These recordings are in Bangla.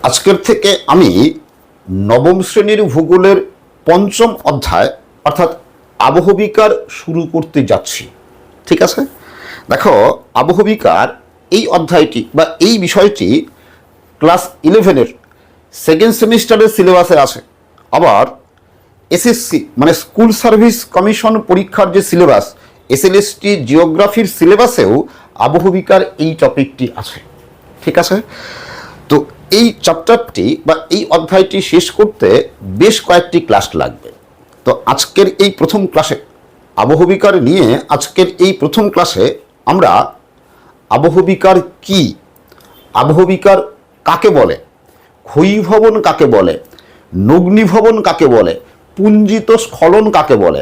আজকের থেকে আমি নবম শ্রেণীর ভূগোলের পঞ্চম অধ্যায় অর্থাৎ আবহবিকার শুরু করতে যাচ্ছি। ঠিক আছে, দেখো আবহবিকার এই অধ্যায়টি বা এই বিষয়টি ক্লাস 11-এর সেকেন্ড সেমিস্টারের সিলেবাসে আছে। আবার এসএসসি মানে স্কুল সার্ভিস কমিশন পরীক্ষার যে সিলেবাস, এসএলএসটি জিওগ্রাফির সিলেবাসেও আবহবিকার এই টপিকটি আছে। ঠিক আছে, তো এই চ্যাপ্টারটি বা এই অধ্যায়টি শেষ করতে বেশ কয়েকটি ক্লাস লাগবে। তো আজকের এই প্রথম ক্লাসে আবহবিকার নিয়ে আজকের এই প্রথম ক্লাসে আমরা আবহবিকার কি, আবহবিকার কাকে বলে, ক্ষয়ীভবন কাকে বলে, নগ্নীভবন কাকে বলে, পুঞ্জিত স্খলন কাকে বলে,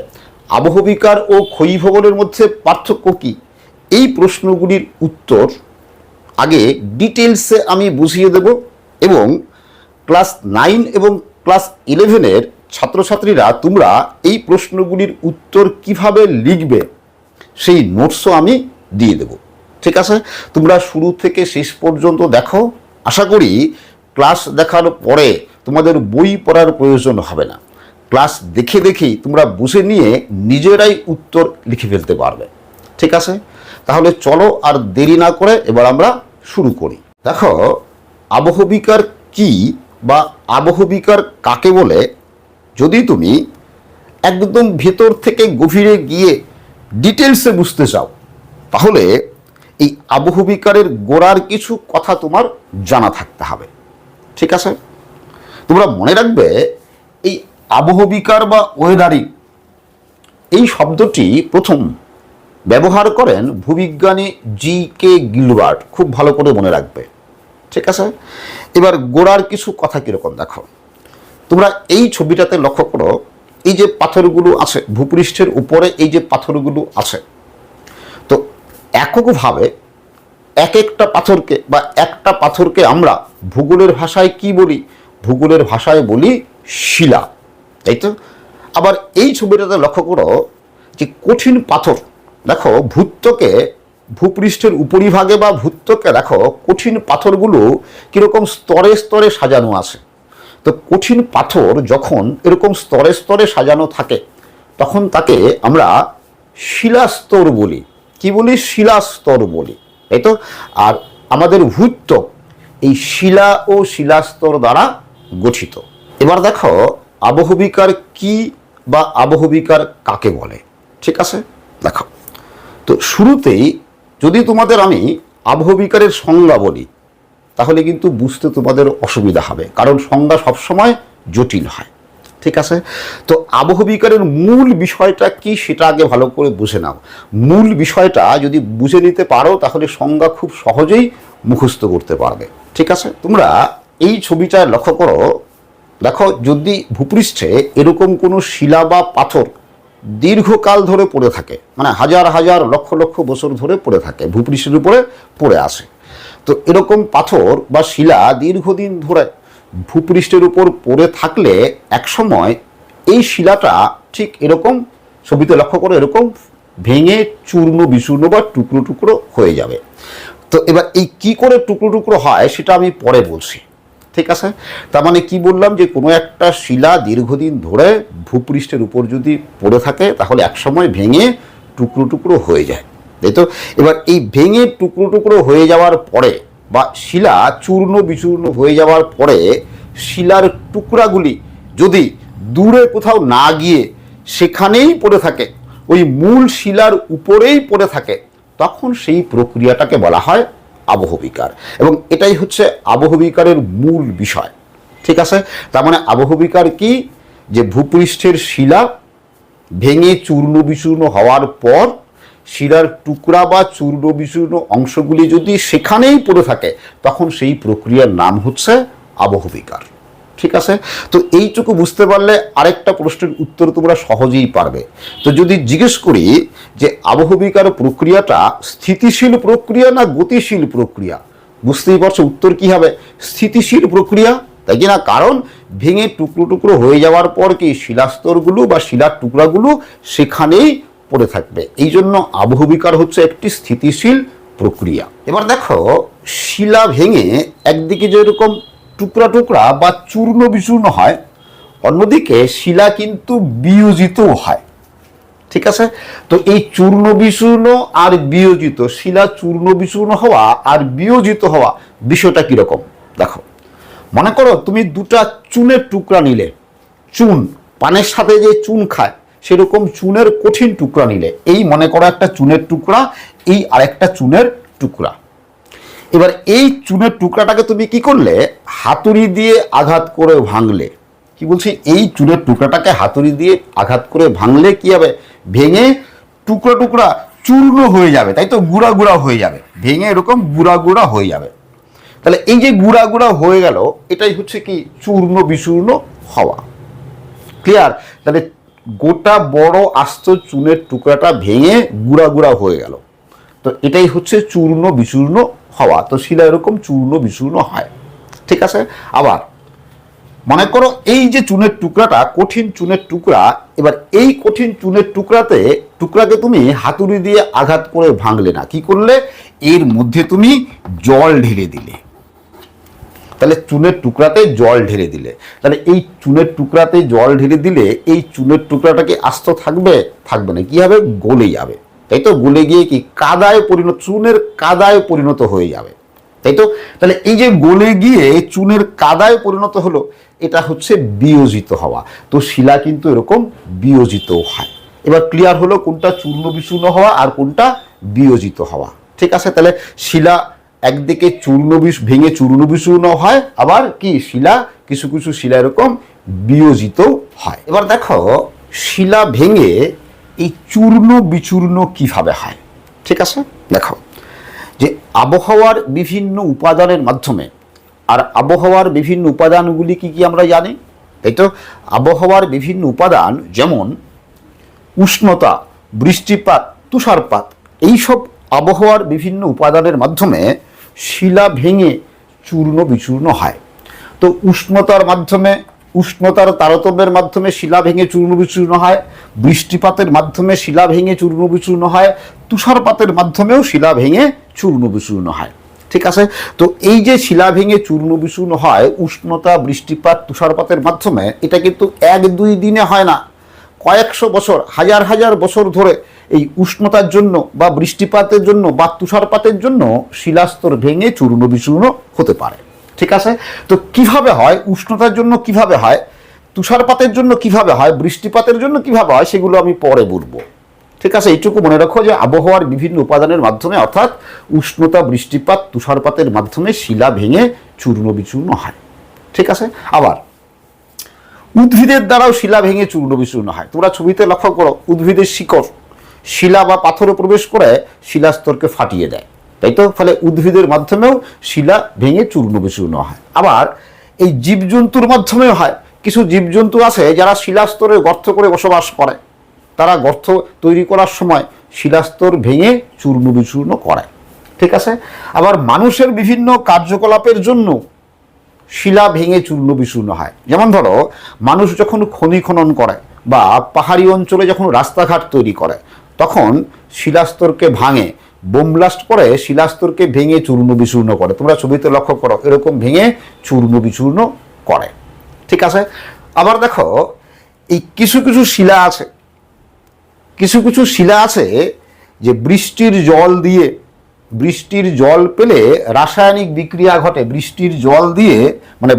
আবহবিকার ও ক্ষয়ীভবনের মধ্যে পার্থক্য কি, এই প্রশ্নগুলির উত্তর আগে ডিটেলসে আমি বুঝিয়ে দেব এবং ক্লাস 9 এবং ক্লাস 11-এর ছাত্রছাত্রীরা তোমরা এই প্রশ্নগুলির উত্তর কিভাবে লিখবে সেই নোটসও আমি দিয়ে দেব। ঠিক আছে, তোমরা শুরু থেকে শেষ পর্যন্ত দেখো। আশা করি ক্লাস দেখার পরে তোমাদের বই পড়ার প্রয়োজন হবে না। ক্লাস দেখে দেখেই তোমরা বুঝে নিয়ে নিজেরাই উত্তর লিখে ফেলতে পারবে। ঠিক আছে, তাহলে চলো আর দেরি না করে এবার আমরা শুরু করি। দেখো আবহবিকার কি বা আবহবিকার কাকে বলে যদি তুমি একদম ভেতর থেকে গভীরে গিয়ে ডিটেলসে বুঝতে চাও, তাহলে এই আবহবিকারের গোড়ার কিছু কথা তোমার জানা থাকতে হবে। ঠিক আছে, তোমরা মনে রাখবে এই আবহবিকার বা ওয়েদারিং এই শব্দটি প্রথম ব্যবহার করেন ভূবিজ্ঞানী জি.কে. গিলবার্ট। খুব ভালো করে মনে রাখবে। ঠিক আছে, এবার গোড়ার কিছু কথা কীরকম দেখো। তোমরা এই ছবিটাতে লক্ষ্য করো, এই যে পাথরগুলো আছে ভূপৃষ্ঠের উপরে, এই যে পাথরগুলো আছে, তো এককভাবে এক একটা পাথরকে বা একটা পাথরকে আমরা ভূগোলের ভাষায় কি বলি? ভূগোলের ভাষায় বলি শিলা, তাই তো? আবার এই ছবিটাতে লক্ষ্য করো যে কঠিন পাথর, দেখো ভূত্বকে ভূপৃষ্ঠের উপরিভাগে বা ভূত্বকে দেখো কঠিন পাথরগুলো কীরকম স্তরে স্তরে সাজানো আছে। তো কঠিন পাথর যখন এরকম স্তরে স্তরে সাজানো থাকে তখন তাকে আমরা শিলাস্তর বলি। কি বলি? শিলাস্তর বলি, তাই তো? আর আমাদের ভূত্বক এই শিলা ও শিলাস্তর দ্বারা গঠিত। এবার দেখো আবহবিকার কি বা আবহবিকার কাকে বলে। ঠিক আছে, দেখো তো শুরুতেই যদি তোমাদের আমি আবহবিকারের সংজ্ঞা বলি তাহলে কিন্তু বুঝতে তোমাদের অসুবিধা হবে, কারণ সংজ্ঞা সবসময় জটিল হয়। ঠিক আছে, তো আবহবিকারের মূল বিষয়টা কি সেটা আগে ভালো করে বুঝে নাও। মূল বিষয়টা যদি বুঝে নিতে পারো তাহলে সংজ্ঞা খুব সহজেই মুখস্থ করতে পারবে। ঠিক আছে, তোমরা এই ছবিটায় লক্ষ্য করো, দেখো যদি ভূপৃষ্ঠে এরকম কোনো শিলা বা পাথর দীর্ঘকাল ধরে পড়ে থাকে, মানে হাজার হাজার লক্ষ লক্ষ বছর ধরে পড়ে থাকে, ভূপৃষ্ঠের উপরে পড়ে আসে, তো এরকম পাথর বা শিলা দীর্ঘদিন ধরে ভূপৃষ্ঠের উপর পড়ে থাকলে একসময় এই শিলাটা ঠিক এরকম ছবিতে লক্ষ্য করে এরকম ভেঙে চূর্ণ বিচূর্ণ বা টুকরো টুকরো হয়ে যাবে। তো এবার এই কি করে টুকরো টুকরো হয় সেটা আমি পরে বলছি। ঠিক আছে, তার মানে কি বললাম যে কোনো একটা শিলা দীর্ঘদিন ধরে ভূপৃষ্ঠের উপর যদি পড়ে থাকে তাহলে একসময় ভেঙে টুকরো টুকরো হয়ে যায়, তাই তো? এবার এই ভেঙে টুকরো টুকরো হয়ে যাওয়ার পরে বা শিলা চূর্ণ বিচূর্ণ হয়ে যাওয়ার পরে শিলার টুকরাগুলি যদি দূরে কোথাও না গিয়ে সেখানেই পড়ে থাকে, ওই মূল শিলার উপরেই পড়ে থাকে, তখন সেই প্রক্রিয়াটাকে বলা হয় আবহবিকার। এবং এটাই হচ্ছে আবহবিকারের মূল বিষয়। ঠিক আছে, তার মানে আবহবিকার কি? যে ভূপৃষ্ঠের শিলা ভেঙে চূর্ণ বিচূর্ণ হওয়ার পর শিলার টুকরা বা চূর্ণ বিচূর্ণ অংশগুলি যদি সেখানেই পড়ে থাকে তখন সেই প্রক্রিয়ার নাম হচ্ছে আবহবিকার। ঠিক আছে, তো এইটুকু বুঝতে পারলে আরেকটা প্রশ্নের উত্তর তোমরা সহজেই পারবে। তো যদি জিজ্ঞেস করি যে আবহবিকার প্রক্রিয়াটা স্থিতিশীল প্রক্রিয়া না গতিশীল প্রক্রিয়া, বুঝতেই পারছো উত্তর কি হবে? স্থিতিশীল প্রক্রিয়া, তাই কি না? কারণ ভেঙে টুকরো টুকরো হয়ে যাওয়ার পর কি শিলাস্তরগুলো বা শিলার টুকরাগুলো সেখানেই পড়ে থাকবে, এই জন্য আবহবিকার হচ্ছে একটি স্থিতিশীল প্রক্রিয়া। এবার দেখো শিলা ভেঙে একদিকে যেরকম টুকরা টুকরা বা চূর্ণ বিচূর্ণ হয়, অন্যদিকে শিলা কিন্তু বিয়োজিতও হয়। ঠিক আছে, তো এই চূর্ণ বিচূর্ণ আর বিয়োজিত, শিলা চূর্ণ বিচূর্ণ হওয়া আর বিয়োজিত হওয়া বিষয়টা কিরকম দেখো। মনে করো তুমি দুটা চুনের টুকরা নিলে, চুন, পানের সাথে যে চুন খায় সেরকম চুনের কঠিন টুকরা নিলে, এই মনে করো একটা চুনের টুকরা, এই আরেকটা চুনের টুকরা। এবার এই চুনের টুকরাটাকে তুমি কি করলে, হাতুড়ি দিয়ে আঘাত করে ভাঙলে। কি বলছি, এই চুনের টুকরাটাকে হাতুড়ি দিয়ে আঘাত করে ভাঙলে কি হবে, ভেঙে টুকরা টুকরা চূর্ণ হয়ে যাবে, তাই তো, গুঁড়া গুঁড়া হয়ে যাবে, ভেঙে এরকম গুঁড়া গুঁড়া হয়ে যাবে। তাহলে এই যে গুঁড়া গুঁড়া হয়ে গেল, এটাই হচ্ছে কি চূর্ণ বিচূর্ণ হওয়া। ক্লিয়ার? তাহলে গোটা বড় আস্ত চুনের টুকরাটা ভেঙে গুঁড়া গুঁড়া হয়ে গেল, তো এটাই হচ্ছে চূর্ণ বিচূর্ণ হওয়া। তো শিলা এরকম চূর্ণ বিচূর্ণ হয়। ঠিক আছে, আবার মনে করো এই যে চুনের টুকরাটা কঠিন চুনের টুকরা, এবার এই কঠিন চুনের টুকরাকে তুমি হাতুড়ি দিয়ে আঘাত করে ভাঙলে না, কি করলে, এর মধ্যে তুমি জল ঢেলে দিলে। তাহলে চুনের টুকরাতে জল ঢেলে দিলে, তাহলে এই চুনের টুকরাতে জল ঢেলে দিলে এই চুনের টুকরাটা কি আস্ত থাকবে? থাকবে না, কি হবে, গলে যাবে, তাই তো। গলে গিয়ে কি কাদায় পরিণত, চুনের কাদায় পরিণত হয়ে যাবে, তাই তো। তাহলে এই যে গলে গিয়ে চুনের কাদায় পরিণত হলো, এটা হচ্ছে বিয়োজিত হওয়া। তো শিলা কিন্তু এরকম বিয়োজিত হয়। এবার ক্লিয়ার হলো কোনটা চূর্ণ বিচূর্ণ হওয়া আর কোনটা বিয়োজিত হওয়া। ঠিক আছে, তাহলে শিলা একদিকে ভেঙে চূর্ণ বিচূর্ণ হয়, আবার কি শিলা কিছু কিছু শিলা এরকম বিয়োজিত হয়। এবার দেখো শিলা ভেঙে এই চূর্ণ বিচূর্ণ কিভাবে হয়। ঠিক আছে, দেখো যে আবহাওয়ার বিভিন্ন উপাদানের মাধ্যমে, আর আবহাওয়ার বিভিন্ন উপাদানগুলি কি কি আমরা জানি, তাই তো। আবহাওয়ার বিভিন্ন উপাদান যেমন উষ্ণতা, বৃষ্টিপাত, তুষারপাত, এইসব আবহাওয়ার বিভিন্ন উপাদানের মাধ্যমে শিলা ভেঙে চূর্ণ বিচূর্ণ হয়। তো উষ্ণতার তারতম্যের মাধ্যমে শিলা ভেঙে চূর্ণ বিচূর্ণ হয়, বৃষ্টিপাতের মাধ্যমে শিলা ভেঙে চূর্ণ বিচূর্ণ হয়, তুষারপাতের মাধ্যমেও শিলা ভেঙে চূর্ণ বিচূর্ণ হয়। ঠিক আছে, তো এই যে শিলা ভেঙে চূর্ণ বিচূর্ণ হয় উষ্ণতা, বৃষ্টিপাত, তুষারপাতের মাধ্যমে, এটা কিন্তু 1-2 দিনে হয় না, কয়েকশো বছর, হাজার হাজার বছর ধরে এই উষ্ণতার জন্য বা বৃষ্টিপাতের জন্য বা তুষারপাতের জন্য শিলাস্তর ভেঙে চূর্ণ বিচূর্ণ হতে পারে। ঠিক আছে, তো কিভাবে হয়, উষ্ণতার জন্য কিভাবে হয়, তুষারপাতের জন্য কিভাবে হয়, বৃষ্টিপাতের জন্য কিভাবে হয়, সেগুলো আমি পরে বলবো। ঠিক আছে, এইটুকু মনে রাখো যে আবহাওয়ার বিভিন্ন উপাদানের মাধ্যমে, অর্থাৎ উষ্ণতা, বৃষ্টিপাত, তুষারপাতের মাধ্যমে শিলা ভেঙে চূর্ণ বিচূর্ণ হয়। ঠিক আছে, আবার উদ্ভিদের দ্বারাও শিলা ভেঙে চূর্ণ বিচূর্ণ হয়। তোমরা ছবিতে লক্ষ্য করো, উদ্ভিদের শিকড় শিলা বা পাথরে প্রবেশ করে শিলাস্তরকে ফাটিয়ে দেয়, তাই তো। ফলে উদ্ভিদের মাধ্যমেও শিলা ভেঙে চূর্ণ বিচূর্ণ হয়। আবার এই জীবজন্তুর মাধ্যমেও হয়। কিছু জীবজন্তু আছে যারা শিলাস্তরে গর্ত করে বসবাস করে, তারা গর্ত তৈরি করার সময় শিলাস্তর ভেঙে চূর্ণ বিচূর্ণ করে। ঠিক আছে, আবার মানুষের বিভিন্ন কার্যকলাপের জন্য শিলা ভেঙে চূর্ণ বিচূর্ণ হয়। যেমন ধরো মানুষ যখন খনি খনন করে বা পাহাড়ি অঞ্চলে যখন রাস্তাঘাট তৈরি করে, তখন শিলাস্তরকে ভাঙে, বোম ব্লাস্ট করে শিলাস্তরকে ভেঙে চূর্ণ বিচূর্ণ করে। তোমরা ছবিতে লক্ষ্য করো, এরকম ভেঙে চূর্ণ বিচূর্ণ করে। ঠিক আছে, আবার দেখো এই কিছু কিছু শিলা আছে যে বৃষ্টির জল পেলে রাসায়নিক বিক্রিয়া ঘটে,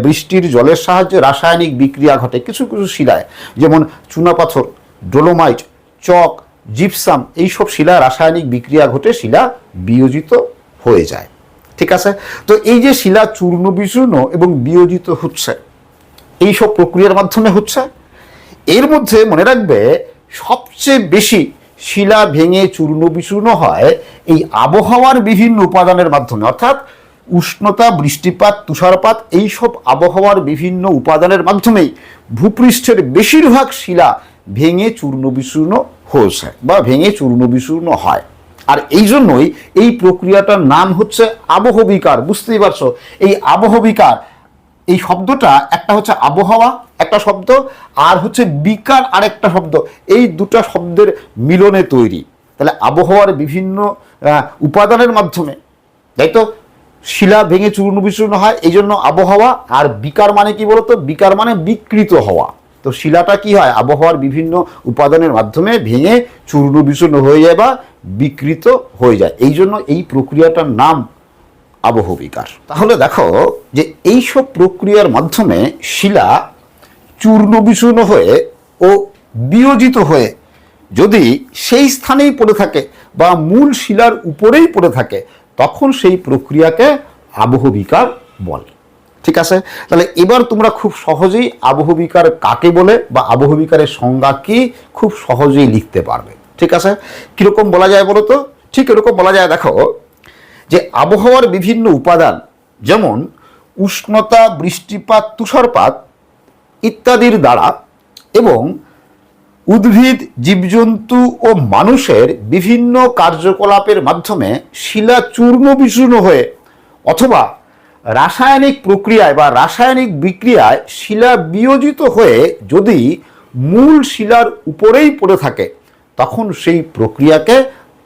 বৃষ্টির জলের সাহায্যে রাসায়নিক বিক্রিয়া ঘটে কিছু কিছু শিলায়, যেমন চুনাপাথর, ডোলোমাইট, চক, জিপসাম, এইসব শিলায় রাসায়নিক বিক্রিয়া ঘটে শিলা বিয়োজিত হয়ে যায়। ঠিক আছে, তো এই যে শিলা চূর্ণ বিচূর্ণ এবং বিয়োজিত হচ্ছে, এইসব প্রক্রিয়ার মাধ্যমে হচ্ছে। এর মধ্যে মনে রাখবে সবচেয়ে বেশি শিলা ভেঙে চূর্ণ বিচূর্ণ হয় এই আবহাওয়ার বিভিন্ন উপাদানের মাধ্যমে, অর্থাৎ উষ্ণতা, বৃষ্টিপাত, তুষারপাত, এইসব আবহাওয়ার বিভিন্ন উপাদানের মাধ্যমেই ভূপৃষ্ঠের বেশিরভাগ শিলা ভেঙে চূর্ণ বিচূর্ণ হয়েছে বা ভেঙে চূর্ণ বিচূর্ণ হয়। আর এই জন্যই এই প্রক্রিয়াটার নাম হচ্ছে আবহবিকার। বুঝতেই পারছো, এই আবহবিকার, এই শব্দটা একটা হচ্ছে আবহাওয়া একটা শব্দ, আর হচ্ছে বিকার আরেকটা শব্দ, এই দুটো শব্দের মিলনে তৈরি। তাহলে আবহাওয়ার বিভিন্ন উপাদানের মাধ্যমে, তাই তো, শিলা ভেঙে চূর্ণ বিচূর্ণ হয়, এই জন্য আবহাওয়া। আর বিকার মানে কি বলতো? বিকার মানে বিকৃত হওয়া। তো শিলাটা কি হয়? আবহাওয়ার বিভিন্ন উপাদানের মাধ্যমে ভেঙে চূর্ণ বিচূর্ণ হয়ে যায় বা বিকৃত হয়ে যায়, এই জন্য এই প্রক্রিয়াটার নাম আবহবিকার। তাহলে দেখো যে এইসব প্রক্রিয়ার মাধ্যমে শিলা চূর্ণ বিচূর্ণ হয়ে ও বিয়োজিত হয়ে যদি সেই স্থানেই পড়ে থাকে বা মূল শিলার উপরেই পড়ে থাকে, তখন সেই প্রক্রিয়াকে আবহবিকার বলে। ঠিক আছে? তাহলে এবার তোমরা খুব সহজেই আবহবিকার কাকে বলে বা আবহবিকারের সংজ্ঞা কি খুব সহজেই লিখতে পারবে। ঠিক আছে? কিরকম বলা যায় বলো তো? ঠিক এরকম বলা যায়, দেখো যে আবহাওয়ার বিভিন্ন উপাদান যেমন উষ্ণতা, বৃষ্টিপাত, তুষারপাত ইত্যাদির দ্বারা এবং উদ্ভিদ, জীবজন্তু ও মানুষের বিভিন্ন কার্যকলাপের মাধ্যমে শিলা চূর্ণ বিচূর্ণ হয়ে অথবা রাসায়নিক প্রক্রিয়ায় বা রাসায়নিক বিক্রিয়ায় শিলা বিয়োজিত হয়ে যদি মূল শিলার উপরেই পড়ে থাকে, তখন সেই প্রক্রিয়াকে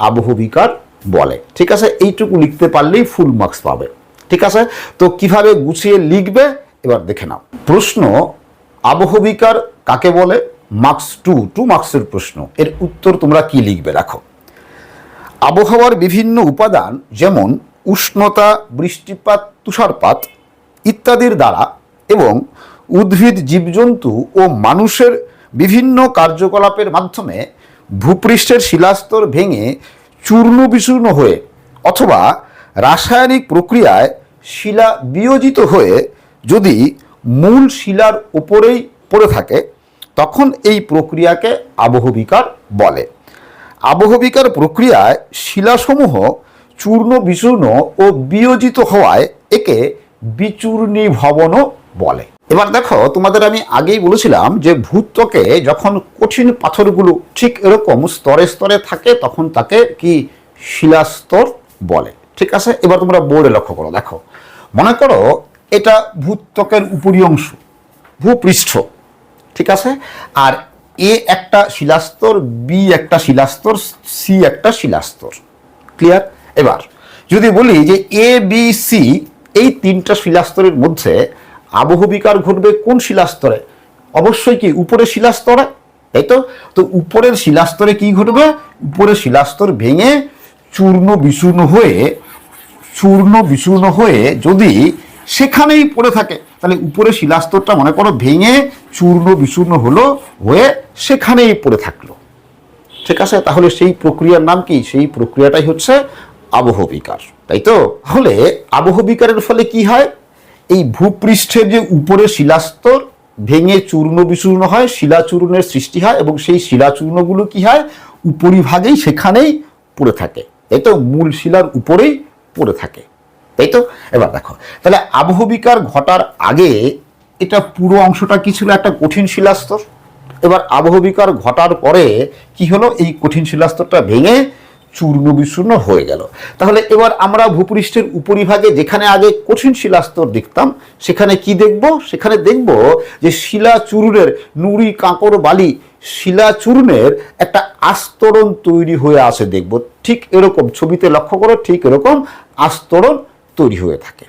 আবহবিকার বলে। ঠিক আছে? এইটুকু লিখতে পারলেই ফুল মার্কস পাবে। ঠিক আছে? তো কিভাবে গুছিয়ে লিখবে এবার দেখে নাও। প্রশ্ন, আবহবিকার কাকে বলে? মার্কস 2 মার্কসের প্রশ্ন। এর উত্তর তোমরা কি লিখবে দেখো। আবহাওয়ার বিভিন্ন উপাদান যেমন উষ্ণতা, বৃষ্টিপাত, তুষারপাত ইত্যাদির দ্বারা এবং উদ্ভিদ, জীবজন্তু ও মানুষের বিভিন্ন কার্যকলাপের মাধ্যমে ভূপৃষ্ঠের শিলাস্তর ভেঙে চূর্ণ বিচূর্ণ হয়ে অথবা রাসায়নিক প্রক্রিয়ায় শিলা বিয়োজিত হয়ে যদি মূল শিলার উপরেই পড়ে থাকে, তখন এই প্রক্রিয়াকে আবহবিকার বলে। আবহবিকার প্রক্রিয়ায় শিলাসমূহ চূর্ণ বিচূর্ণ ও বিয়োজিত হওয়ায় একে বিচূর্ণীভবনও বলে। এবার দেখো, তোমাদের আমি আগেই বলেছিলাম যে ভূত্বকে যখন কঠিন পাথরগুলো ঠিক এরকম স্তরে স্তরে থাকে, তখন তাকে কি শিলাস্তর বলে। ঠিক আছে? এবার তোমরা বোর্ডে লক্ষ্য করো, দেখো মনে করো এটা ভূত্বকের উপরি অংশ, ভূপৃষ্ঠ। ঠিক আছে? আর এ একটা শিলাস্তর, বি একটা শিলাস্তর, সি একটা শিলাস্তর। ক্লিয়ার? এবার যদি বলি যে এ, বি, সি এই তিনটা শিলাস্তরের মধ্যে আবহবিকার ঘটবে কোন শিলাস্তরে? অবশ্যই কি উপরের শিলাস্তরে, তাই তো? তো উপরের শিলাস্তরে কি ঘটবে? উপরের শিলাস্তর ভেঙে চূর্ণ বিচূর্ণ হয়ে যদি সেখানেই পড়ে থাকে, তাহলে উপরের শিলাস্তরটা মনে করো ভেঙে চূর্ণ বিচূর্ণ হলো, হয়ে সেখানেই পড়ে থাকলো। ঠিক আছে? তাহলে সেই প্রক্রিয়ার নাম কি? সেই প্রক্রিয়াটাই হচ্ছে আবহবিকার, তাই তো? তাহলে আবহবিকারের ফলে কি হয়? এই ভূপৃষ্ঠের যে উপরের শিলাস্তর ভেঙে চূর্ণ বিচূর্ণ হয়, শিলাচূর্ণের সৃষ্টি হয় এবং সেই শিলাচূর্ণগুলো কি হয়? উপরিভাগেই সেখানেই পড়ে থাকে, তাই তো? মূল শিলার উপরেই পড়ে থাকে, তাই তো? এবার দেখো, তাহলে আবহবিকার ঘটার আগে এটা পুরো অংশটা কি ছিল? একটা কঠিন শিলাস্তর। এবার আবহবিকার ঘটার পরে কি হলো? এই কঠিন শিলাস্তরটা ভেঙে চূর্ণ বিচূর্ণ হয়ে গেল। তাহলে এবার আমরা ভূপৃষ্ঠের উপরিভাগে যেখানে আগে কঠিন শিলাস্তর দেখতাম, সেখানে কি দেখব? সেখানে দেখব যে শিলাচূর্ণের নুড়ি, কাঁকড়, বালি শিলাচূর্ণের একটা আস্তরণ তৈরি হয়ে আছে দেখব। ঠিক এরকম ছবিতে লক্ষ্য করো, ঠিক এরকম আস্তরণ তৈরি হয়ে থাকে।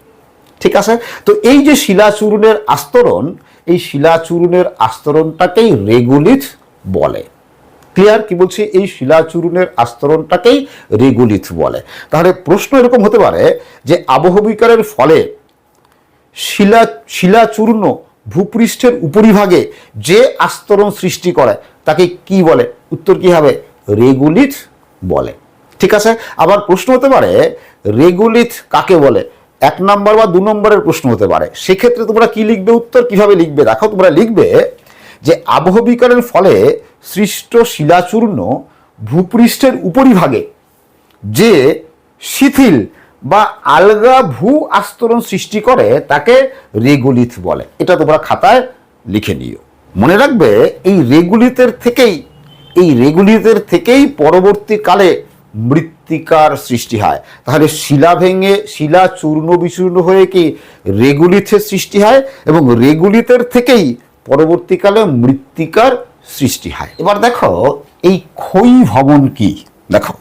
ঠিক আছে? তো এই যে শিলাচূর্ণের আস্তরণ, এই শিলাচূর্ণের আস্তরণটাকেই রেগুলিথ বলে। ক্লিয়ার? কি বলছি? এই শিলাচূর্ণের আস্তরণটাকেই রেগুলিথ বলে। তাহলে প্রশ্ন এরকম হতে পারে যে আবহবিকারের ফলে শিলাচূর্ণ ভূপৃষ্ঠের উপরিভাগে যে আস্তরণ সৃষ্টি করে তাকে কি বলে? উত্তর কি হবে? রেগুলিথ বলে। ঠিক আছে? আবার প্রশ্ন হতে পারে রেগুলিথ কাকে বলে? 1 নম্বর বা 2 নম্বরের প্রশ্ন হতে পারে। সেক্ষেত্রে তোমরা কি লিখবে? উত্তর কিভাবে লিখবে দেখো, তোমরা লিখবে যে আবহবিকারের ফলে সৃষ্ট শিলাচূর্ণ ভূপৃষ্ঠের উপরিভাগে যে শিথিল বা আলগা ভূ আস্তরণ সৃষ্টি করে তাকে রেগুলিথ বলে। এটা তোমরা খাতায় লিখে নিও। মনে রাখবে এই রেগুলিথের থেকেই পরবর্তীকালে মৃত্তিকার সৃষ্টি হয়। তাহলে শিলা ভেঙে শিলা চূর্ণ বিচূর্ণ হয়ে কি রেগুলিথের সৃষ্টি হয় এবং রেগুলিথের থেকেই পরবর্তীকালে মৃত্তিকার সৃষ্টি হয়। এবার দেখো এই ক্ষয়ীভবন কি? দেখো,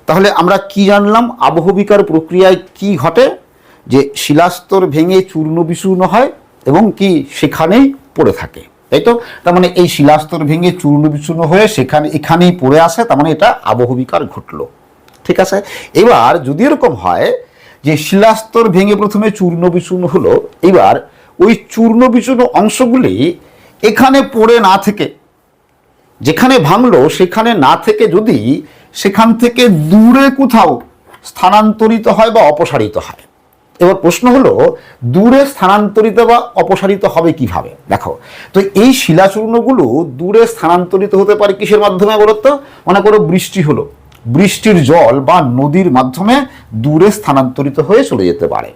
তাহলে আমরা কি জানলাম? আবহবিকার প্রক্রিয়ায় কি ঘটে? যে শিলাস্তর ভেঙে চূর্ণ বিচূর্ণ হয় এবং কি সেখানেই পড়ে থাকে, তাই তো? তার মানে এই শিলাস্তর ভেঙে চূর্ণ বিচূর্ণ হয়ে এখানেই পড়ে আসে, তার মানে এটা আবহবিকার ঘটলো। ঠিক আছে, এবার যদি এরকম হয় যে শিলাস্তর ভেঙে প্রথমে চূর্ণ বিচূর্ণ হলো, এবার ওই চূর্ণ বিচূর্ণ অংশগুলি এখানে পড়ে না থেকে, যেখানে ভাঙলো সেখানে না থেকে যদি সেখান থেকে দূরে কোথাও স্থানান্তরিত হয় বা অপসারিত হয়। এবার প্রশ্ন হলো দূরে স্থানান্তরিত বা অপসারিত হবে কিভাবে? দেখো, তো এই শিলাচূর্ণগুলো দূরে স্থানান্তরিত হতে পারে কিসের মাধ্যমে বলতো? মনে করো বৃষ্টি হলো, বৃষ্টির জল বা নদীর মাধ্যমে দূরে স্থানান্তরিত হয়ে চলে যেতে পারে।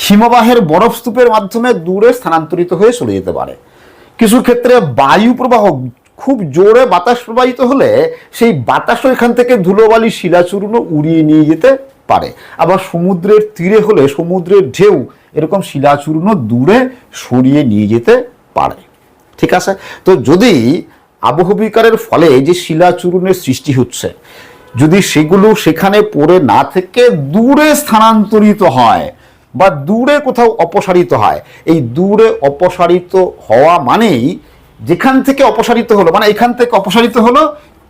হিমবাহের বরফ স্তূপের মাধ্যমে দূরে স্থানান্তরিত হয়ে চলে যেতে পারে। কিছু ক্ষেত্রে বায়ু প্রবাহ, খুব জোরে বাতাস প্রবাহিত হলে সেই বাতাসও এখান থেকে ধুলোবালি শিলাচূর্ণ উড়িয়ে নিয়ে যেতে পারে। আবার সমুদ্রের তীরে হলে সমুদ্রের ঢেউ এরকম শিলাচূর্ণ দূরে সরিয়ে নিয়ে যেতে পারে। ঠিক আছে, তো যদি আবহবিকারের ফলে যে শিলাচূর্ণের সৃষ্টি হচ্ছে, যদি সেগুলো সেখানে পড়ে না থেকে দূরে স্থানান্তরিত হয় বা দূরে কোথাও অপসারিত হয়, এই দূরে অপসারিত হওয়া মানেই যেখান থেকে অপসারিত হলো, মানে এখান থেকে অপসারিত হলো,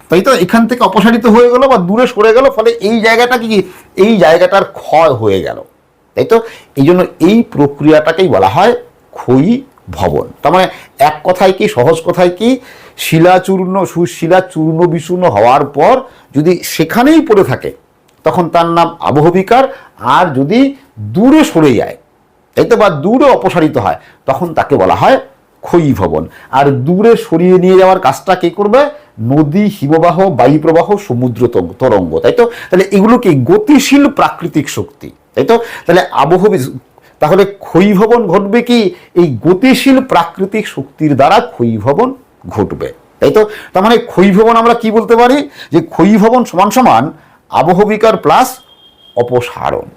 তাই তো? এখান থেকে অপসারিত হয়ে গেল বা দূরে সরে গেল, ফলে এই জায়গাটা কি, এই জায়গাটার ক্ষয় হয়ে গেল, তাই তো? এই জন্য এই প্রক্রিয়াটাকেই বলা হয় ক্ষয়ী ভবন। তার মানে এক কথায় কি, সহজ কথায় কি, শিলাচূর্ণ বিচূর্ণ হওয়ার পর যদি সেখানেই পড়ে থাকে তখন তার নাম আবহবিকার, আর যদি দূরে সরে যায়, তাই তো, বা দূরে অপসারিত হয়, তখন তাকে বলা হয় ক্ষয়ী ভবন। আর দূরে সরিয়ে নিয়ে যাওয়ার কাজটা কে করবে? নদী, হিমবাহ, বায়ুপ্রবাহ, সমুদ্র তরঙ্গ, তাই তো? তাহলে এগুলো কি গতিশীল প্রাকৃতিক শক্তি, তাই তো? তাহলে তাহলে ক্ষয়ী ভবন ঘটবে কি? এই গতিশীল প্রাকৃতিক শক্তির দ্বারা ক্ষয়ী ভবন ঘটবে, তাই তো? তার মানে ক্ষয়ী ভবন আমরা কি বলতে পারি? যে ক্ষয়ী ভবন সমান সমান আবহবিকার প্লাস অপসারণ,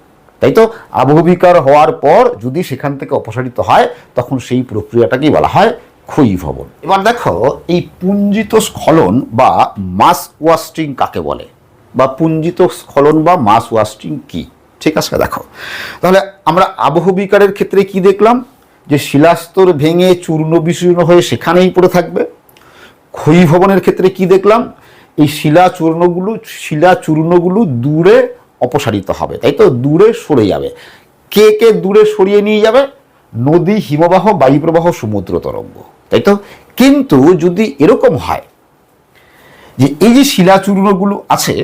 তাই তো? আবহবিকার হওয়ার পর যদি সেখান থেকে অপসারিত হয় তখন সেই প্রক্রিয়াটাকেই বলা হয় ক্ষয়ী ভবন। এবার দেখো, এই পুঞ্জিত স্খলন বা মাস ওয়াস্টিং কাকে বলে, বা পুঞ্জিত স্খলন বা মাস ওয়াস্টিং কি? ঠিক আছে, দেখো তাহলে আমরা আবহবিকারের ক্ষেত্রে কি দেখলাম? যে শিলাস্তর ভেঙে চূর্ণ বিচূর্ণ হয়ে সেখানেই পড়ে থাকবে। ক্ষয়ী ভবনের ক্ষেত্রে কি দেখলাম? এই শিলাচূর্ণগুলো দূরে অপসারিত হবে, তাই তো? দূরে সরে যাবে। কে কে দূরে সরিয়ে নিয়ে যাবে? নদী, হিমবাহ, বায়ুপ্রবাহ, সমুদ্র তরঙ্গ, তাই তো? কিন্তু যদি এরকম হয় যে এই যে শিলাচূর্ণগুলো আছে,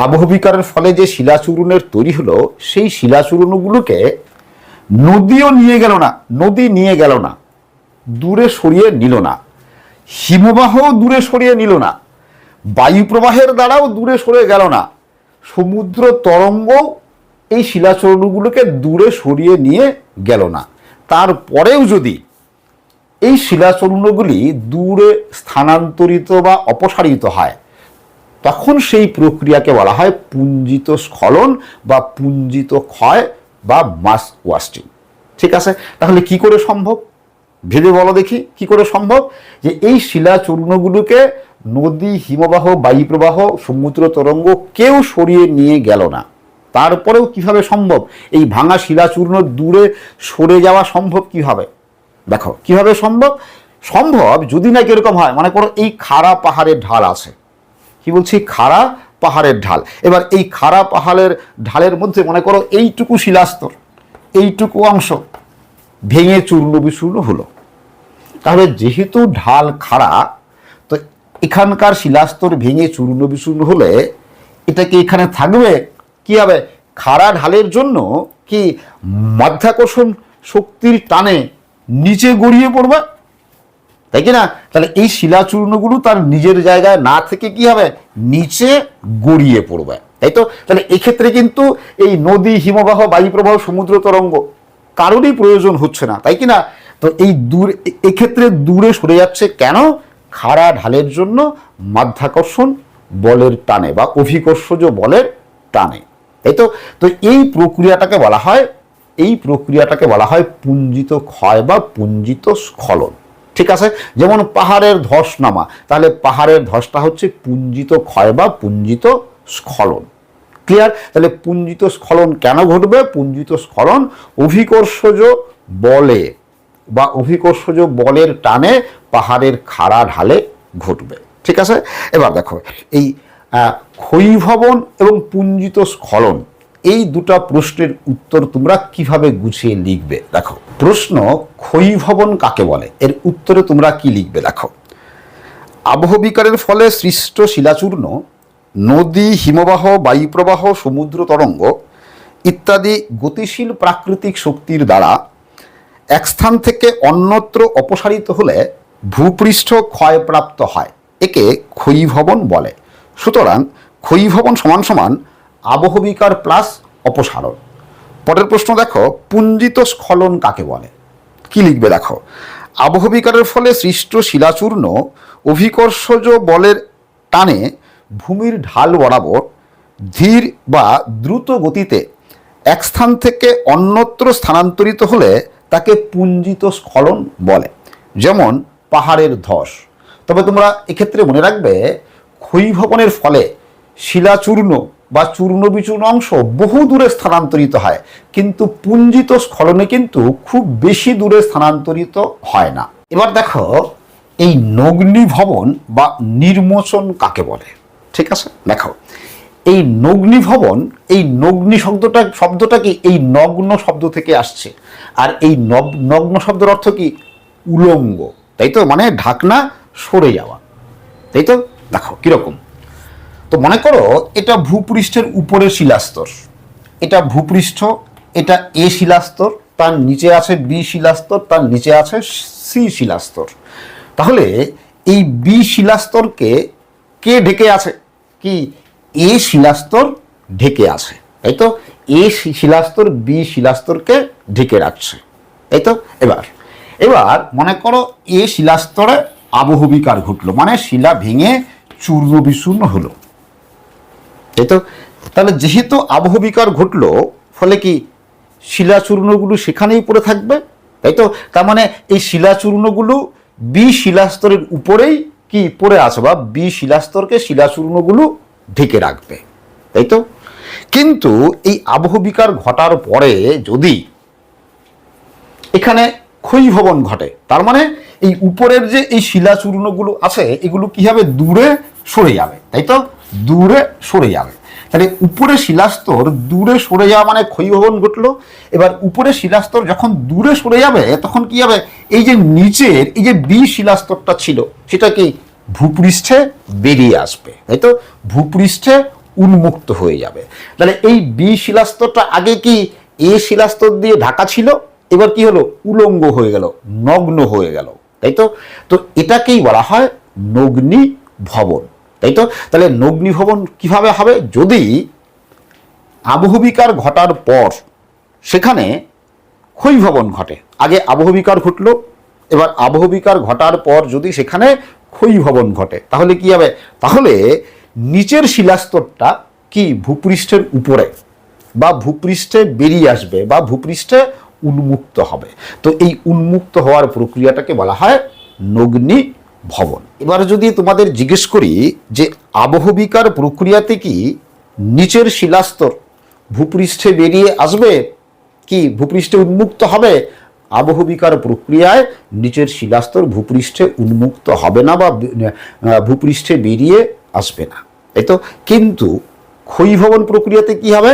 আবহবিকারের ফলে যে শিলাচূর্ণের তৈরি হলো, সেই শিলাচূর্ণগুলোকে নদীও নিয়ে গেল না, নদী নিয়ে গেল না, দূরে সরিয়ে নিল না, হিমবাহও দূরে সরিয়ে নিল না, বায়ুপ্রবাহের দ্বারাও দূরে সরে গেল না, সমুদ্র তরঙ্গ এই শিলাচূর্ণগুলোকে দূরে সরিয়ে নিয়ে গেল না, তারপরেও যদি এই শিলাচূর্ণগুলি দূরে স্থানান্তরিত বা অপসারিত হয়, তখন সেই প্রক্রিয়াকে বলা হয় পুঞ্জিত স্খলন বা পুঞ্জিত ক্ষয় বা মাস ওয়াস্টিং। ঠিক আছে, তাহলে কি করে সম্ভব? ভেবে বলো দেখি, কি করে সম্ভব যে এই শিলাচূর্ণগুলোকে নদী, হিমবাহ, বায়ুপ্রবাহ, সমুদ্র তরঙ্গ কেউ সরিয়ে নিয়ে গেল না, তারপরেও কিভাবে সম্ভব এই ভাঙা শিলাচূর্ণ দূরে সরে যাওয়া সম্ভব কিভাবে? দেখো কিভাবে সম্ভব। সম্ভব যদি না কিরকম হয়, মনে করো এই খাড়া পাহাড়ের ঢাল আছে, কি বলছি, খাড়া পাহাড়ের ঢাল। এবার এই খাড়া পাহাড়ের ঢালের মধ্যে মনে করো এইটুকু শিলাস্তর, এইটুকু অংশ ভেঙে চূর্ণ বিচূর্ণ হলো। তাহলে যেহেতু ঢাল খাড়া, তো এখানকার শিলাস্তর ভেঙে চূর্ণ বিচূর্ণ হলে এটা কি এখানে থাকবে? কি হবে? খাড়া ঢালের জন্য কি মাধ্যাকর্ষণ শক্তির টানে নিচে গড়িয়ে পড়বে, তাই কি না? তাহলে এই শিলাচূর্ণগুলো তার নিজের জায়গায় না থেকে কি হবে? নিচে গড়িয়ে পড়বে, তাই তো? তাহলে এক্ষেত্রে কিন্তু এই নদী, হিমবাহ, বায়ুপ্রবাহ, সমুদ্র তরঙ্গ কারোরই প্রয়োজন হচ্ছে না, তাই কি না? তো এই এক্ষেত্রে দূরে সরে যাচ্ছে কেন? খাড়া ঢালের জন্য মাধ্যাকর্ষণ বলের টানে বা অভিকর্ষজ বলের টানে, তাই তো? তো এই প্রক্রিয়াটাকে বলা হয় পুঞ্জিত ক্ষয় বা পুঞ্জিত স্খলন। ঠিক আছে, যেমন পাহাড়ের ধস নামা, তাহলে পাহাড়ের ধসটা হচ্ছে পুঞ্জিত ক্ষয় বা পুঞ্জিত স্খলন। ক্লিয়ার? তাহলে পুঞ্জিত স্খলন কেন ঘটবে? পুঞ্জিত স্খলন অভিকর্ষজ বলে বা অভিকর্ষজ বলের টানে পাহাড়ের খাড়া ঢালে ঘটবে। ঠিক আছে, এবার দেখো এই ক্ষয়ীভবন এবং পুঞ্জিত স্খলন এই দুটা প্রশ্নের উত্তর তোমরা কিভাবে গুছিয়ে লিখবে। দেখো প্রশ্ন, ক্ষয়ীভবন কাকে বলে, এর উত্তরে তোমরা কি লিখবে? দেখো, আবহবিকারের ফলে সৃষ্ট শিলাচূর্ণ, নদী, হিমবাহ, বায়ুপ্রবাহ, সমুদ্র তরঙ্গ ইত্যাদি গতিশীল প্রাকৃতিক শক্তির দ্বারা এক স্থান থেকে অন্যত্র অপসারিত হলে ভূপৃষ্ঠ ক্ষয়প্রাপ্ত হয়, একে ক্ষয়ীভবন বলে। সুতরাং ক্ষয়ীভবন সমান সমান আবহবিকার প্লাস অপসারণ। পরের প্রশ্ন দেখো, পুঞ্জিত স্খলন কাকে বলে, কি লিখবে? দেখো, আবহবিকারের ফলে সৃষ্ট শিলাচূর্ণ অভিকর্ষজ বলের টানে ভূমির ঢাল বরাবর ধীর বা দ্রুত গতিতে এক স্থান থেকে অন্যত্র স্থানান্তরিত হলে তাকে পুঞ্জিত স্খলন বলে, যেমন পাহাড়ের ধস। তবে তোমরা এক্ষেত্রে মনে রাখবে, ক্ষয়ীভবনের ফলে শিলাচূর্ণ বা চূর্ণ বিচূর্ণ অংশ বহু দূরে স্থানান্তরিত হয়, কিন্তু পুঞ্জিত স্খলনে কিন্তু খুব বেশি দূরে স্থানান্তরিত হয় না। এবার দেখো, এই নগ্নীভবন বা নির্মোচন কাকে বলে। ঠিক আছে, দেখো এই নগ্নীভবন, এই নগ্নী শব্দটা কি এই নগ্ন শব্দ থেকে আসছে। আর এই নগ্ন শব্দের অর্থ কি? উলঙ্গ, তাই তো, মানে ঢাকনা সরে যাওয়া, তাই তো। দেখো কিরকম, তো মনে করো এটা ভূপৃষ্ঠের উপরের শিলাস্তর, এটা ভূপৃষ্ঠ, এটা এ শিলাস্তর, তার নিচে আছে বি শিলাস্তর, তার নিচে আছে সি শিলাস্তর। তাহলে এই বি শিলাস্তরকে কে ঢেকে আছে? কি এ শিলাস্তর ঢেকে আছে, তাই তো। এ শিলাস্তর বি শিলাস্তরকে ঢেকে রাখছে, তাই তো। এবার মনে করো এ শিলাস্তরে আবহবিকার ঘটলো, মানে শিলা ভেঙে চূর্ণ বিচূর্ণ হলো, তাই তো। তাহলে যেহেতু আবহবিকার ঘটলো, ফলে কি শিলাচূর্ণগুলো সেখানেই পড়ে থাকবে, তাই তো। তার মানে এই শিলাচূর্ণগুলো বি শিলাস্তরের উপরেই কি পড়ে আছে, বা বি শিলাস্তরকে শিলাচূর্ণগুলো ঢেকে রাখবে, তাই তো। কিন্তু এই আবহবিকার ঘটার পরে যদি এখানে ক্ষয়ীভবন ঘটে, তার মানে এই উপরের যে এই শিলাচূর্ণগুলো আছে এগুলো কি হবে? দূরে সরে যাবে, তাই তো, দূরে সরে যাবে। তাহলে উপরে শিলাস্তর দূরে সরে যাওয়া মানে ক্ষয়ীভবন ঘটলো। এবার উপরে শিলাস্তর যখন দূরে সরে যাবে, তখন কি হবে? এই যে নিচের এই যে বি শিলাস্তরটা ছিল, সেটা কি ভূপৃষ্ঠে বেরিয়ে আসবে, তাই তো, ভূপৃষ্ঠে উন্মুক্ত হয়ে যাবে। তাহলে এই বি শিলাস্তরটা আগে কি এ শিলাস্তর দিয়ে ঢাকা ছিল, এবার কি হলো? উলঙ্গ হয়ে গেল, নগ্ন হয়ে গেল, তাই তো। তো এটাকেই বলা হয় নগ্নী ভবন, তাই তো। তাহলে নগ্নী ভবন কিভাবে হবে? যদি আবহবিকার ঘটার পর সেখানে ক্ষয়ীভবন ঘটে, আগে আবহবিকার ঘটলো, এবার আবহবিকার ঘটার পর যদি সেখানে ক্ষয়ীভবন ঘটে, তাহলে কি হবে? তাহলে নিচের শিলাস্তরটা কি ভূপৃষ্ঠের উপরে বা ভূপৃষ্ঠে বেরিয়ে আসবে বা ভূপৃষ্ঠে উন্মুক্ত হবে। তো এই উন্মুক্ত হওয়ার প্রক্রিয়াটাকে বলা হয় নগ্নী ভবন। এবার যদি তোমাদের জিজ্ঞেস করি যে আবহবিকার প্রক্রিয়াতে কি নিচের শিলাস্তর ভূপৃষ্ঠে বেরিয়ে আসবে, কি ভূপৃষ্ঠে উন্মুক্ত হবে? আবহবিকার প্রক্রিয়ায় নিচের শিলাস্তর ভূপৃষ্ঠে উন্মুক্ত হবে না বা ভূপৃষ্ঠে বেরিয়ে আসবে না, তাই তো। কিন্তু ক্ষয়ীভবন প্রক্রিয়াতে কি হবে?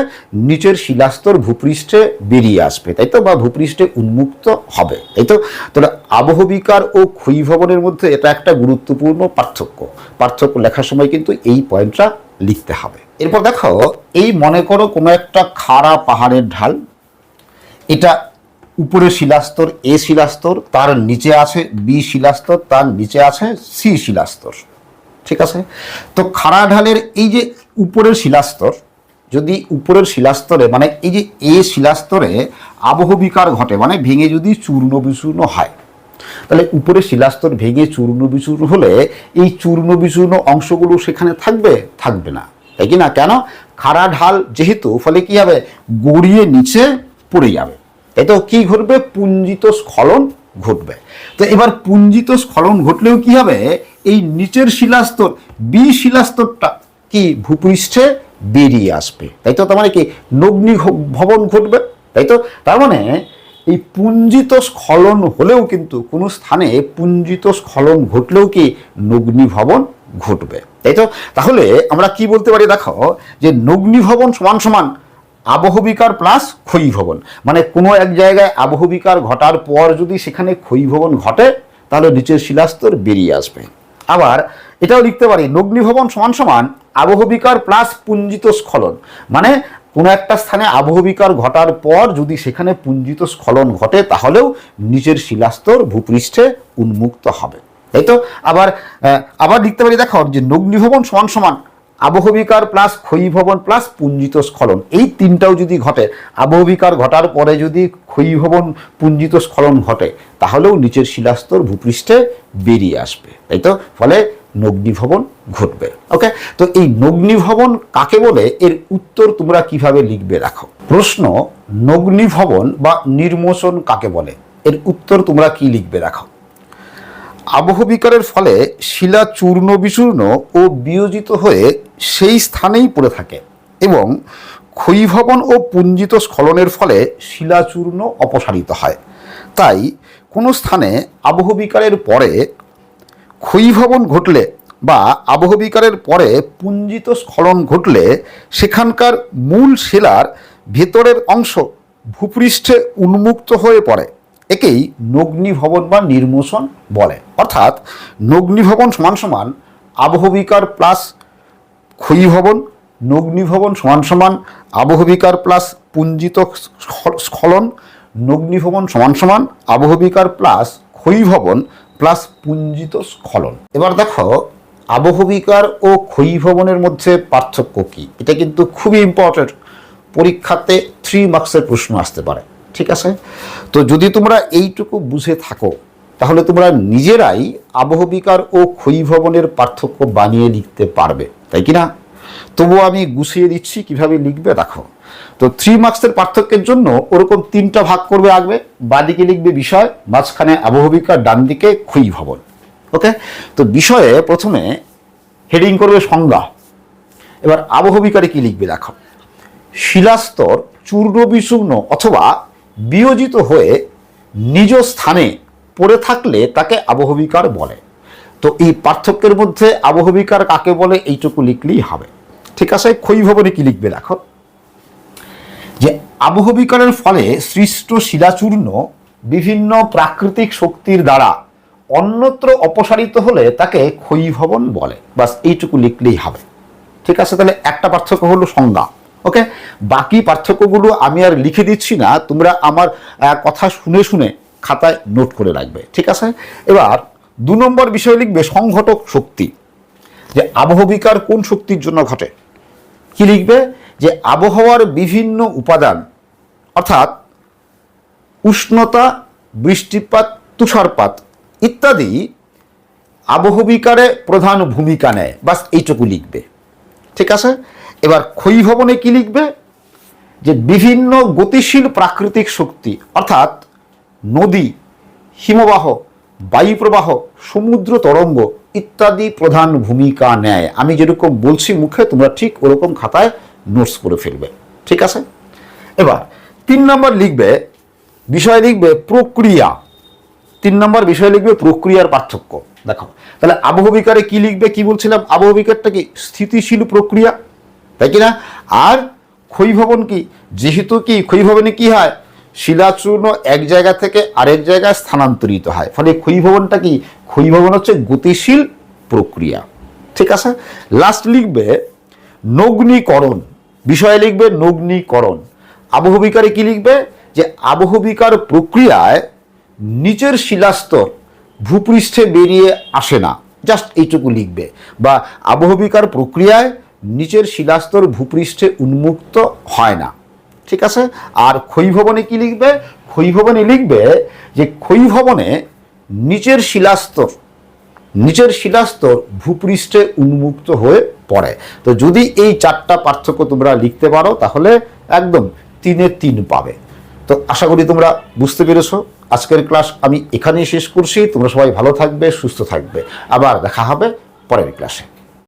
নিচের শিলাস্তর ভূপৃষ্ঠে বেরিয়ে আসবে, তাই তো, বা ভূপৃষ্ঠে উন্মুক্ত হবে, তাই তো। তাহলে আবহবিকার ও ক্ষয়ীভবনের মধ্যে এটা একটা গুরুত্বপূর্ণ পার্থক্য লেখার সময় কিন্তু এই পয়েন্টটা লিখতে হবে। এরপর দেখো, এই মনে করো কোনো একটা খাড়া পাহাড়ের ঢাল, এটা উপরের শিলাস্তর এ শিলাস্তর, তার নিচে আছে বি শিলাস্তর, তার নিচে আছে সি শিলাস্তর, ঠিক আছে। তো খাড়া ঢালের এই যে উপরের শিলাস্তর, যদি উপরের শিলাস্তরে মানে এই যে এ শিলাস্তরে আবহবিকার ঘটে, মানে ভেঙে যদি চূর্ণ বিচূর্ণ হয়, তাহলে উপরের শিলাস্তর ভেঙে চূর্ণ বিচূর্ণ হলে এই চূর্ণ বিচূর্ণ অংশগুলো সেখানে থাকবে না, তাই কি না? কেন? খাড়া ঢাল যেহেতু, ফলে কি হবে? গড়িয়ে নিচে পড়ে যাবে, তাই তো। কি ঘটবে? পুঞ্জিত স্খলন ঘটবে। তো এবার পুঞ্জিত স্খলন ঘটলেও কি হবে? এই নিচের শিলাস্তর বি শিলাস্তরটা কি ভূপৃষ্ঠে বেরিয়ে আসবে, তাই তো? তার মানে কি নগ্নি ভবন ঘটবে, তাই তো? তার মানে এই পুঞ্জিত স্খলন হলেও কিন্তু কোনো স্থানে পুঞ্জিত স্খলন ঘটলেও কি নগ্নি ভবন ঘটবে, তাই তো? তাহলে আমরা কি বলতে পারি দেখো, যে নগ্নি ভবন সমান সমান আবহবিকার প্লাস ক্ষয়ীভবন। মানে কোনো এক জায়গায় আবহবিকার ঘটার পর যদি সেখানে ক্ষয়ীভবন ঘটে তাহলে নিচের শিলাস্তর বেরিয়ে আসবে। আবার এটাও লিখতে পারি নগ্নিভবন সমান সমান আবহবিকার প্লাস পুঞ্জিত স্খলন। মানে কোনো একটা স্থানে আবহবিকার ঘটার পর যদি সেখানে পুঞ্জিত স্খলন ঘটে তাহলেও নিচের শিলাস্তর ভূপৃষ্ঠে উন্মুক্ত হবে, তাই তো? আবার লিখতে পারি দেখো, যে নগ্নিভবন সমান সমান আবহবিকার প্লাস ক্ষয়ীভবন প্লাস পুঞ্জিত স্খলন। এই তিনটাও যদি ঘটে, আবহবিকার ঘটার পরে যদি ক্ষয়ীভবন পুঞ্জিত স্খলন ঘটে তাহলেও নিচের শিলাস্তর ভূপৃষ্ঠে বেরিয়ে আসবে, তাই তো? ফলে নগ্নিভবন ঘটবে। ওকে, তো এই নগ্নিভবন কাকে বলে এর উত্তর তোমরা কিভাবে লিখবে দেখো। প্রশ্ন, নগ্নিভবন বা নির্মোচন কাকে বলে, এর উত্তর তোমরা কি লিখবে দেখো। আবহবিকারের ফলে শিলা চূর্ণ বিচূর্ণ ও বিয়োজিত হয়ে সেই স্থানেই পড়ে থাকে এবং ক্ষয়ীভবন ও পুঞ্জিত স্খলনের ফলে শিলাচূর্ণ অপসারিত হয়। তাই কোনো স্থানে আবহবিকারের পরে ক্ষয়ীভবন ঘটলে বা আবহবিকারের পরে পুঞ্জিত স্খলন ঘটলে সেখানকার মূল শিলার ভেতরের অংশ ভূপৃষ্ঠে উন্মুক্ত হয়ে পড়ে। একেই নগ্নিভবন বা নির্মোচন বলে। অর্থাৎ নগ্নিভবন সমান সমান আবহবিকার প্লাস ক্ষয়ীভবন, নগ্নিভবন সমান সমান আবহবিকার প্লাস পুঞ্জিত স্খলন, নগ্নিভবন সমান সমান আবহবিকার প্লাস ক্ষয়ীভবন প্লাস পুঞ্জিত স্খলন। এবার দেখো আবহবিকার ও ক্ষয়ীভবনের মধ্যে পার্থক্য কি, এটা কিন্তু খুবই ইম্পর্টেন্ট, পরীক্ষাতে 3 মার্কসের প্রশ্ন আসতে পারে, ঠিক আছে? তো যদি তোমরা এইটুকু বুঝে থাকো তাহলে তোমরা নিজেরাই আবহবিকার ও ক্ষয়ীভবনের পার্থক্য বানিয়ে লিখতে পারবে, তাই কি না? তবুও আমি গুছিয়ে দিচ্ছি কিভাবে লিখবে দেখো। তো 3 মার্কসের পার্থক্যের জন্য ওরকম 3টা ভাগ করবে। আগে বাদিকে লিখবে বিষয়, মাঝখানে আবহবিকার, ডান দিকে ক্ষয়ীভবন। ওকে, তো বিষয়ে প্রথমে হেডিং করবে সংজ্ঞা। এবার আবহবিকারে কি লিখবে দেখো, শিলাস্তর চূর্ণ বিচূর্ণ অথবা বিয়োজিত হয়ে নিজ স্থানে পড়ে থাকলে তাকে আবহবিকার বলে। তো এই পার্থক্যের মধ্যে আবহবিকার কাকে বলে এইটুকু লিখলেই হবে, ঠিক আছে? ক্ষয়ীভবনে কি লিখবে দেখো, যে আবহবিকারের ফলে সৃষ্ট শিলাচূর্ণ বিভিন্ন প্রাকৃতিক শক্তির দ্বারা অন্যত্র অপসারিত হলে তাকে ক্ষয়ীভবন বলে। বাস এইটুকু লিখলেই হবে, ঠিক আছে? তাহলে একটা পার্থক্য হলো সংজ্ঞা। ওকে, বাকি পার্থক্যগুলো আমি আর লিখে দিচ্ছি না, তোমরা আমার কথা শুনে শুনে খাতায় নোট করে রাখবে, ঠিক আছে? এবার 2 নম্বর বিষয় লিখবে সংঘটক শক্তি, যে আবহবিকার কোন শক্তির জন্য ঘটে। কি লিখবে, যে আবহাওয়ার বিভিন্ন উপাদান অর্থাৎ উষ্ণতা, বৃষ্টিপাত, তুষারপাত ইত্যাদি আবহবিকারে প্রধান ভূমিকা নেয়। বাস এইটুকু লিখবে, ঠিক আছে? এবার ক্ষয়ীভবনে কি লিখবে, যে বিভিন্ন গতিশীল প্রাকৃতিক শক্তি অর্থাৎ নদী, হিমবাহ, বায়ুপ্রবাহ, সমুদ্র তরঙ্গ ইত্যাদি প্রধান ভূমিকা নেয়। আমি যেরকম বলছি মুখে তোমরা ঠিক ওরকম খাতায় নোটস করে ফেলবে, ঠিক আছে? এবার 3 নম্বর লিখবে, বিষয় লিখবে প্রক্রিয়া। 3 নম্বর বিষয় লিখবে প্রক্রিয়ার পার্থক্য। দেখো তাহলে আবহবিকারে কি লিখবে, কি বলছিলাম, আবহবিকারটা কি স্থিতিশীল প্রক্রিয়া, তাই কি না? আর ক্ষয়ীভবন কি, যেহেতু কি ক্ষয়ীভবনে কি হয়, শিলাচূর্ণ এক জায়গা থেকে আরেক জায়গায় স্থানান্তরিত হয়, ফলে ক্ষয়ীভবনটা কি, ক্ষয়ীভবন হচ্ছে গতিশীল প্রক্রিয়া, ঠিক আছে? লাস্ট লিখবে নগ্নীকরণ, বিষয়ে লিখবে নগ্নীকরণ। আবহবিকারে কি লিখবে, যে আবহবিকার প্রক্রিয়ায় নিচের শিলাস্তর ভূপৃষ্ঠে বেরিয়ে আসে না, জাস্ট এইটুকু লিখবে। বা আবহবিকার প্রক্রিয়ায় নিচের শিলাস্তর ভূপৃষ্ঠে উন্মুক্ত হয় না, ঠিক আছে? আর ক্ষয়ীভবনে কি লিখবে, ক্ষয়ীভবনে লিখবে যে ক্ষয়ীভবনে নিচের শিলাস্তর ভূপৃষ্ঠে উন্মুক্ত হয়ে পড়ে। তো যদি এই 4টা পার্থক্য তোমরা লিখতে পারো তাহলে একদম 3-এ 3 পাবে। তো আশা করি তোমরা বুঝতে পেরেছো। আজকের ক্লাস আমি এখানেই শেষ করছি। তোমরা সবাই ভালো থাকবে, সুস্থ থাকবে। আবার দেখা হবে পরের ক্লাসে।